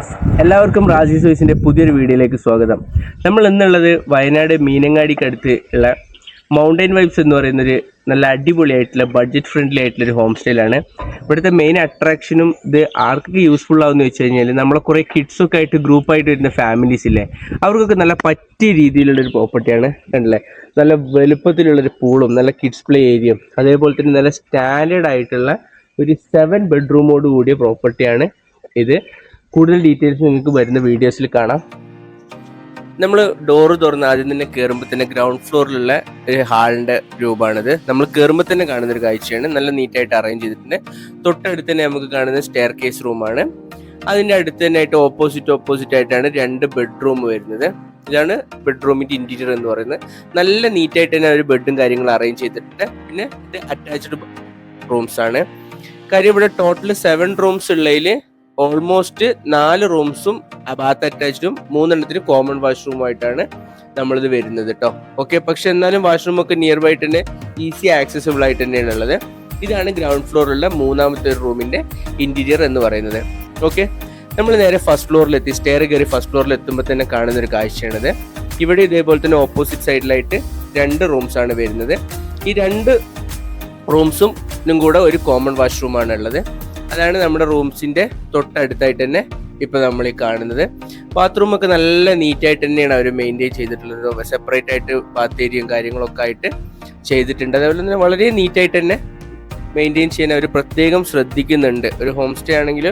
Viewers, എല്ലാവർക്കും റാജി സോയ്സിൻ്റെ പുതിയൊരു വീഡിയോയിലേക്ക് സ്വാഗതം. നമ്മൾ ഇന്നുള്ളത് വയനാട് മീനങ്ങാടിക്കടുത്ത് ഉള്ള മൗണ്ടൻ വൈബ്സ് എന്ന് പറയുന്നൊരു നല്ല അടിപൊളിയായിട്ടുള്ള ബഡ്ജറ്റ് ഫ്രണ്ട്ലി ആയിട്ടുള്ളൊരു ഹോം സ്റ്റൈലാണ്. ഇവിടുത്തെ മെയിൻ അട്രാക്ഷനും ഇത് ആർക്കൊക്കെ യൂസ്ഫുൾ ആവുമെന്ന് വെച്ച് കഴിഞ്ഞാൽ നമ്മളെ കുറേ കിഡ്സൊക്കെ ആയിട്ട് ഗ്രൂപ്പായിട്ട് വരുന്ന ഫാമിലീസ് ഇല്ലേ, അവർക്കൊക്കെ നല്ല പറ്റിയ രീതിയിലുള്ളൊരു പ്രോപ്പർട്ടിയാണ്. കണ്ടില്ലേ, നല്ല വലുപ്പത്തിലുള്ളൊരു പൂളും നല്ല കിഡ്സ് പ്ലേ ഏരിയയും അതേപോലെ തന്നെ നല്ല സ്റ്റാൻഡേർഡ് ആയിട്ടുള്ള ഒരു 7 ബെഡ്റൂമോട് കൂടിയ പ്രോപ്പർട്ടിയാണ് ഇത്. കൂടുതൽ ഡീറ്റെയിൽസ് നിങ്ങൾക്ക് വരുന്ന വീഡിയോസിൽ കാണാം. നമ്മൾ ഡോറ് തുറന്ന് ആദ്യം തന്നെ കയറുമ്പോൾ തന്നെ ഗ്രൗണ്ട് ഫ്ലോറിലുള്ള ഒരു ഹാളിൻ്റെ രൂപമാണിത്. നമ്മൾ കയറുമ്പോൾ തന്നെ കാണുന്ന ഒരു കാഴ്ചയാണ്. നല്ല നീറ്റായിട്ട് അറേഞ്ച് ചെയ്തിട്ടുണ്ട്. തൊട്ടടുത്ത് തന്നെ നമുക്ക് കാണുന്ന സ്റ്റെയർ കേസ് റൂമാണ്. അതിൻ്റെ അടുത്ത് തന്നെ ആയിട്ട് ഓപ്പോസിറ്റ് ആയിട്ടാണ് 2 ബെഡ്റൂം വരുന്നത്. ഇതാണ് ബെഡ്റൂമിൻ്റെ ഇൻറ്റീരിയർ എന്ന് പറയുന്നത്. നല്ല നീറ്റായിട്ട് തന്നെ ഒരു ബെഡും കാര്യങ്ങളും അറേഞ്ച് ചെയ്തിട്ടുണ്ട്. പിന്നെ ഇത് അറ്റാച്ച്ഡ് റൂംസ് ആണ്. കാര്യം ഇവിടെ ടോട്ടൽ 7 റൂംസ് ഉള്ളതിൽ ഓൾമോസ്റ്റ് 4 റൂംസും ബാത്ത് അറ്റാച്ച്ഡും 3 കോമൺ വാഷ്റൂമായിട്ടാണ് നമ്മളിത് വരുന്നത് കേട്ടോ. ഓക്കെ, പക്ഷെ എന്നാലും വാഷ്റൂം ഒക്കെ നിയർ ബൈ തന്നെ ഈസി ആക്സസിബിൾ ആയിട്ട് തന്നെയാണ് ഉള്ളത്. ഇതാണ് ഗ്രൗണ്ട് ഫ്ലോറിലുള്ള 3ാമത്തെ റൂമിന്റെ ഇന്റീരിയർ എന്ന് പറയുന്നത്. ഓക്കെ, നമ്മൾ നേരെ ഫസ്റ്റ് ഫ്ലോറിലെത്തി. സ്റ്റെയർ കയറി ഫസ്റ്റ് ഫ്ലോറിൽ എത്തുമ്പോൾ തന്നെ കാണുന്ന ഒരു കാഴ്ചയാണിത്. ഇവിടെ ഇതേപോലെ തന്നെ ഓപ്പോസിറ്റ് സൈഡിലായിട്ട് 2 റൂംസ് ആണ് വരുന്നത്. ഈ 2 റൂംസും കൂടെ ഒരു കോമൺ വാഷ്റൂമാണ് ഉള്ളത്. അതാണ് നമ്മുടെ റൂംസിന്റെ തൊട്ടടുത്തായിട്ട് തന്നെ ഇപ്പൊ നമ്മൾ ഈ കാണുന്നത്. ബാത്റൂം ഒക്കെ നല്ല നീറ്റായിട്ട് തന്നെയാണ് അവർ മെയിൻറ്റെയിൻ ചെയ്തിട്ടുള്ളത്. സെപ്പറേറ്റ് ആയിട്ട് ബാത്ത് ഏരിയയും കാര്യങ്ങളൊക്കെ ആയിട്ട് ചെയ്തിട്ടുണ്ട്. അതേപോലെ തന്നെ വളരെ നീറ്റായിട്ട് തന്നെ മെയിൻറ്റെയിൻ ചെയ്യാൻ അവർ പ്രത്യേകം ശ്രദ്ധിക്കുന്നുണ്ട്. ഒരു ഹോം സ്റ്റേ ആണെങ്കിൽ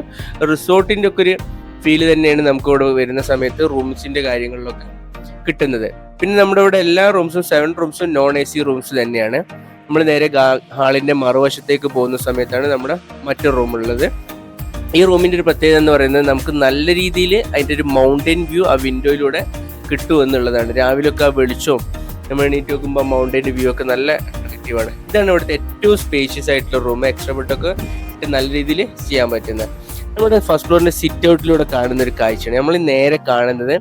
റിസോർട്ടിന്റെ ഒക്കെ ഒരു ഫീല് തന്നെയാണ് നമുക്ക് ഇവിടെ വരുന്ന സമയത്ത് റൂംസിന്റെ കാര്യങ്ങളിലൊക്കെ കിട്ടുന്നത്. പിന്നെ നമ്മുടെ ഇവിടെ എല്ലാ റൂംസും 7 റൂംസും നോൺ AC റൂംസ് തന്നെയാണ്. നമ്മൾ നേരെ ഹാളിന്റെ മറുവശത്തേക്ക് പോകുന്ന സമയത്താണ് നമ്മുടെ മറ്റൊരു റൂമുള്ളത്. ഈ റൂമിന്റെ ഒരു പ്രത്യേകത എന്ന് പറയുന്നത് നമുക്ക് നല്ല രീതിയിൽ അതിൻ്റെ ഒരു മൗണ്ടൻ വ്യൂ ആ വിൻഡോയിലൂടെ കിട്ടും എന്നുള്ളതാണ്. രാവിലെയൊക്കെ ആ വെളിച്ചവും നമ്മൾ എണീറ്റ് നോക്കുമ്പോൾ മൗണ്ടൻ്റെ വ്യൂ ഒക്കെ നല്ല അട്രാക്റ്റീവാണ്. ഇതാണ് ഇവിടുത്തെ ഏറ്റവും സ്പേഷ്യസ് ആയിട്ടുള്ള റൂം. എക്സ്ട്രാ ബെഡൊക്കെ നല്ല രീതിയിൽ ചെയ്യാൻ പറ്റുന്നത്. നമ്മുടെ ഫസ്റ്റ് ഫ്ലോറിന്റെ സിറ്റ് ഔട്ടിലൂടെ കാണുന്ന ഒരു കാഴ്ചയാണ്. നമ്മൾ നേരെ കാണുന്നത്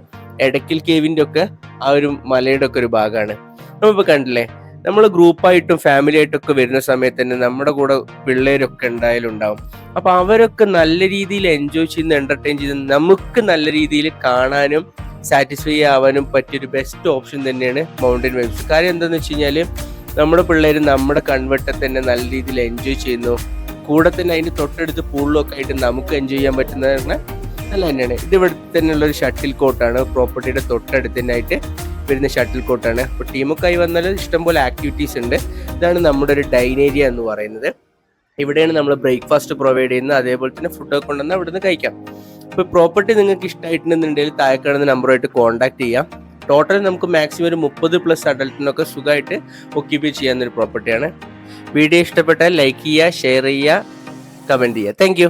എടക്കൽ കേവിന്റെ ഒക്കെ ആ ഒരു മലയുടെ ഒക്കെ ഒരു ഭാഗമാണ്. നമ്മളിപ്പോൾ കണ്ടില്ലേ, നമ്മൾ ഗ്രൂപ്പായിട്ടും ഫാമിലി ആയിട്ടൊക്കെ വരുന്ന സമയത്ത് തന്നെ നമ്മുടെ കൂടെ പിള്ളേരൊക്കെ എന്തായാലും ഉണ്ടാവും. അപ്പൊ അവരൊക്കെ നല്ല രീതിയിൽ എൻജോയ് ചെയ്യുന്ന എന്റർടൈൻ ചെയ്ത് നമുക്ക് നല്ല രീതിയിൽ കാണാനും സാറ്റിസ്ഫൈ ആവാനും പറ്റിയൊരു ബെസ്റ്റ് ഓപ്ഷൻ തന്നെയാണ് മൗണ്ടൻ വൈബ്സ്. കാര്യം എന്താണെന്ന് വെച്ച് കഴിഞ്ഞാൽ നമ്മുടെ പിള്ളേർ നമ്മുടെ കൺവെർട്ടെ തന്നെ നല്ല രീതിയിൽ എൻജോയ് ചെയ്യുന്നു. കൂടെ തന്നെ അതിന് തൊട്ടടുത്ത് പൂളിലൊക്കെ ആയിട്ട് നമുക്ക് എൻജോയ് ചെയ്യാൻ പറ്റുന്നതാണ് നല്ല തന്നെയാണ്. ഇത് ഇവിടെ തന്നെയുള്ള ഒരു ഷട്ടിൽ കോർട്ടാണ്. പ്രോപ്പർട്ടിയുടെ തൊട്ടടുത്ത് തന്നെ ആയിട്ട് വരുന്ന ഷട്ടിൽ കോർട്ടാണ്. അപ്പോൾ ടീമൊക്കെ ആയി വന്നാൽ ഇഷ്ടംപോലെ ആക്ടിവിറ്റീസ് ഉണ്ട്. ഇതാണ് നമ്മുടെ ഒരു ഡൈൻ ഏരിയ എന്ന് പറയുന്നത്. ഇവിടെയാണ് നമ്മൾ ബ്രേക്ക്ഫാസ്റ്റ് പ്രൊവൈഡ് ചെയ്യുന്നത്. അതേപോലെ തന്നെ ഫുഡൊക്കെ കൊണ്ടുവന്നാൽ അവിടെ നിന്ന് കഴിക്കാം. ഇപ്പോൾ പ്രോപ്പർട്ടി നിങ്ങൾക്ക് ഇഷ്ടമായിട്ടുണ്ടെന്നുണ്ടെങ്കിൽ താഴെ കാണുന്ന നമ്പറുമായിട്ട് കോൺടാക്ട് ചെയ്യാം. ടോട്ടൽ നമുക്ക് മാക്സിമം ഒരു 30+ അഡൽട്ടിനൊക്കെ സുഖമായിട്ട് ഒക്യുപ്പൈ ചെയ്യാവുന്നൊരു പ്രോപ്പർട്ടിയാണ്. വീഡിയോ ഇഷ്ടപ്പെട്ടാൽ ലൈക്ക് ചെയ്യുക, ഷെയർ ചെയ്യുക, കമൻറ്റ് ചെയ്യുക. താങ്ക്